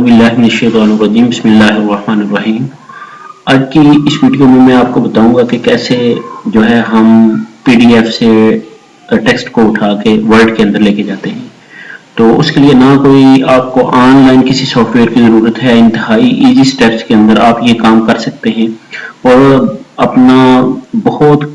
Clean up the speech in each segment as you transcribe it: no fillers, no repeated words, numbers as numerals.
औज़ुबिल्लाहिमिनश्शैतानिर्रजीम बिस्मिल्लाहिर्रहमानिर्रहीम। आज की इस वीडियो में मैं आपको बताऊंगा कि कैसे जो है हम पीडीएफ से टेक्स्ट को उठा के वर्ड के अंदर लेके जाते हैं। तो उसके लिए ना कोई आपको ऑनलाइन किसी सॉफ्टवेयर की ज़रूरत है, इंतहाई इजी स्टेप्स के अंदर आप ये काम कर सकते हैं और अपना बहुत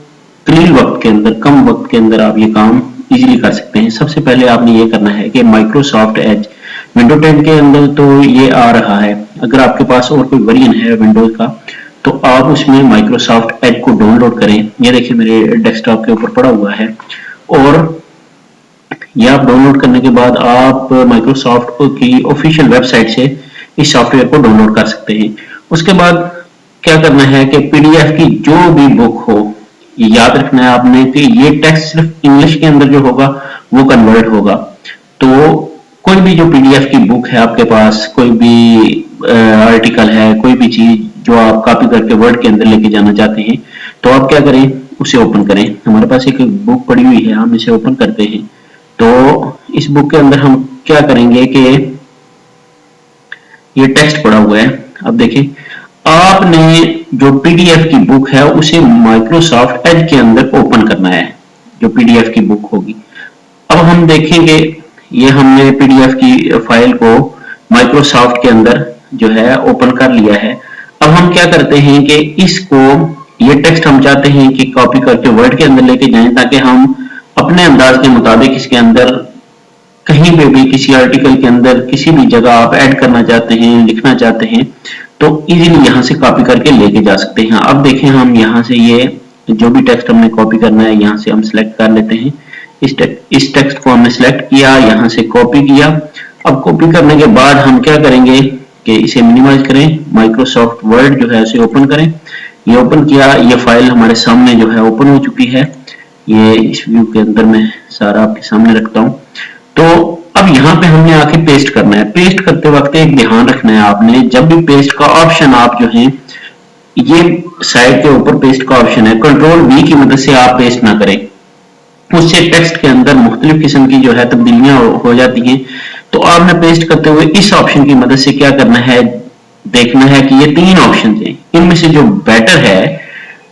कलील वक्त के अंदर, कम वक्त के अंदर आप ये काम इजीली कर सकते हैं। सबसे पहले आपने ये करना है कि माइक्रोसॉफ्ट एज विंडो 10 के अंदर तो ये आ रहा है। अगर आपके पास और कोई वेरिएंट है विंडोज का तो आप उसमें माइक्रोसॉफ्ट एज को डाउनलोड करें। ये देखिए मेरे डेस्कटॉप के ऊपर पड़ा हुआ है और ये आप डाउनलोड करने के बाद आप माइक्रोसॉफ्ट की ऑफिशियल वेबसाइट से इस सॉफ्टवेयर को डाउनलोड कर सकते हैं। उसके बाद क्या करना है कि पीडीएफ की जो भी बुक हो, ये याद रखना है आपने कि ये टेक्स्ट सिर्फ इंग्लिश के अंदर जो होगा वो कन्वर्ट होगा। तो कोई भी जो पीडीएफ की बुक है आपके पास, कोई भी आर्टिकल है, कोई भी चीज जो आप कॉपी करके वर्ड के अंदर लेके जाना चाहते हैं, तो आप क्या करें, उसे ओपन करें। हमारे पास एक बुक पड़ी हुई है, हम इसे ओपन करते हैं। तो इस बुक के अंदर हम क्या करेंगे कि ये टेक्स्ट पड़ा हुआ है। अब देखिए आपने जो पीडीएफ की बुक है उसे माइक्रोसॉफ्ट एज के अंदर ओपन करना है, जो पीडीएफ की बुक होगी। अब हम देखेंगे ये हमने पीडीएफ की फाइल को माइक्रोसॉफ्ट के अंदर जो है ओपन कर लिया है। अब हम क्या करते हैं कि इसको, ये टेक्स्ट हम चाहते हैं कि कॉपी करके वर्ड के अंदर लेके जाएं ताकि हम अपने अंदाज के मुताबिक इसके अंदर कहीं पे भी किसी आर्टिकल के अंदर किसी भी जगह आप ऐड करना चाहते हैं, लिखना चाहते हैं, तो इजीली यहां से कॉपी करके लेके जा सकते हैं। अब देखें हम यहां से ये जो भी टेक्स्ट हमने कॉपी करना है यहां से हम सिलेक्ट कर लेते हैं। इस टेक्स्ट को हमने सिलेक्ट किया, यहां से कॉपी किया। अब कॉपी करने के बाद हम क्या करेंगे कि इसे मिनिमाइज करें, माइक्रोसॉफ्ट वर्ड जो है उसे ओपन करें। ये ओपन किया, ये फाइल हमारे सामने जो है ओपन हो चुकी है। ये इस व्यू के अंदर मैं सारा आपके सामने रखता हूं। तो अब यहाँ पे हमने आके पेस्ट करना है। पेस्ट करते वक्त एक ध्यान रखना है आपने, जब भी पेस्ट का ऑप्शन आप जो है, ये साइड के ऊपर पेस्ट का ऑप्शन है, कंट्रोल वी की मदद से आप पेस्ट ना करें, उससे टेक्स्ट के अंदर मुख्तलिफ किस्म की जो है तब्दीलियां हो जाती हैं। तो आपने पेस्ट करते हुए इस ऑप्शन की मदद से क्या करना है, देखना है कि ये तीन ऑप्शन हैं, इनमें से जो बेटर है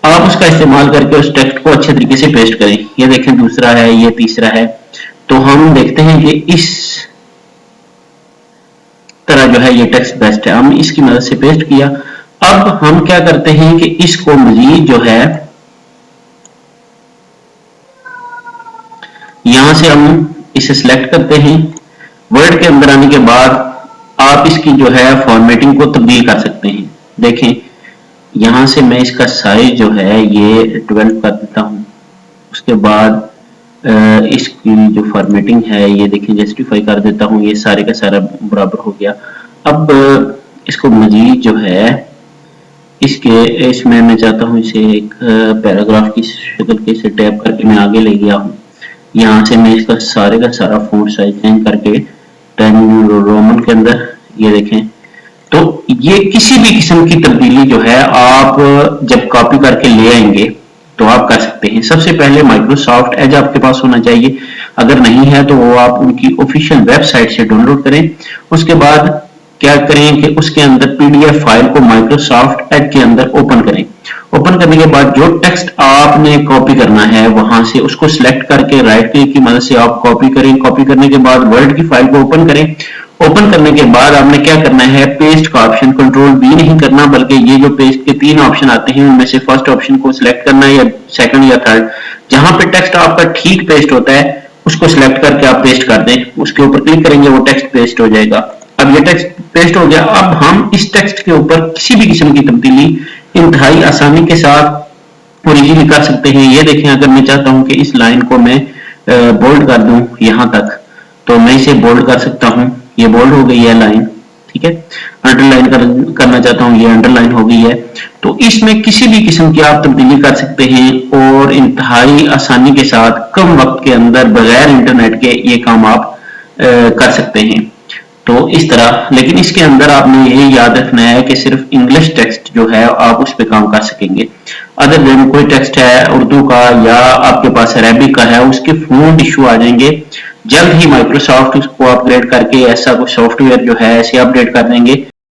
आप उसका इस्तेमाल करके उस टेक्स्ट को अच्छे तरीके से पेस्ट करें। ये देखें दूसरा है, ये तीसरा है। तो हम देखते हैं कि इस तरह जो है ये टेक्स्ट बेस्ट है, हम इसकी मदद से पेस्ट किया। अब हम क्या करते हैं कि इसको मजीद जो है यहां से हम इसे सिलेक्ट करते हैं। वर्ड के अंदर आने के बाद आप इसकी जो है फॉर्मेटिंग को तब्दील कर सकते हैं। देखें यहां से मैं इसका साइज जो है ये 12 कर देता हूं। उसके बाद इसकी जो फॉर्मेटिंग है ये देखिए जस्टिफाई कर देता हूं, ये सारे का सारा बराबर हो गया। अब इसको मजीद जो है इसमें मैं चाहता हूं इसे एक पैराग्राफ की शक्ल के इसे टैप करके मैं आगे ले गया हूं। यहाँ से मैं इसका सारे का सारा फॉन्ट साइज चेंज करके टाइम रोमन के अंदर ये देखें। तो ये किसी भी किस्म की तब्दीली जो है आप जब कॉपी करके ले आएंगे तो आप कर सकते हैं। सबसे पहले माइक्रोसॉफ्ट एज आपके पास होना चाहिए, अगर नहीं है तो वो आप उनकी ऑफिशियल वेबसाइट से डाउनलोड करें। उसके बाद क्या करें कि उसके अंदर पीडीएफ फाइल को माइक्रोसॉफ्ट एज के अंदर ओपन करें। ओपन करने के बाद जो टेक्स्ट आपने कॉपी करना है वहां से उसको सिलेक्ट करके राइट क्लिक की मदद से आप कॉपी करें। कॉपी करने के बाद वर्ड की फाइल को ओपन करें। ओपन करने के बाद आपने क्या करना है, पेस्ट का ऑप्शन कंट्रोल बी नहीं करना, बल्कि ये जो पेस्ट के तीन ऑप्शन आते हैं उनमें से फर्स्ट ऑप्शन को सिलेक्ट करना है, या सेकंड या थर्ड, जहां पे टेक्स्ट आपका ठीक पेस्ट होता है उसको सिलेक्ट करके आप पेस्ट कर दें। उसके ऊपर क्लिक करेंगे वो टेक्स्ट पेस्ट हो जाएगा। अब ये टेक्स्ट पेस्ट हो गया। अब हम इस टेक्स्ट के ऊपर किसी भी किस्म की तब्दीली इंतहाई आसानी के साथ और इजीली कर सकते हैं। ये देखें, अगर मैं चाहता हूं कि इस लाइन को मैं बोल्ड कर दूं यहां तक, तो मैं इसे बोल्ड कर सकता हूं। ये बोल्ड हो गई है लाइन, ठीक है। अंडरलाइन करना चाहता हूं, ये अंडरलाइन हो गई है। तो इसमें किसी भी किस्म की आप तब्दीली कर सकते हैं और इंतहाई आसानी के साथ कम वक्त के अंदर बगैर इंटरनेट के ये काम आप कर सकते हैं। तो इस तरह, लेकिन इसके अंदर आपने ये याद रखना है कि सिर्फ इंग्लिश टेक्स्ट जो है आप उस पर काम कर सकेंगे। अदर देन कोई टेक्स्ट है उर्दू का या आपके पास अरेबिक का है, उसके फॉन्ट इशू आ जाएंगे जल्द ही माइक्रोसॉफ्ट को अपग्रेड करके ऐसा कुछ सॉफ्टवेयर जो है ऐसे अपडेट कर देंगे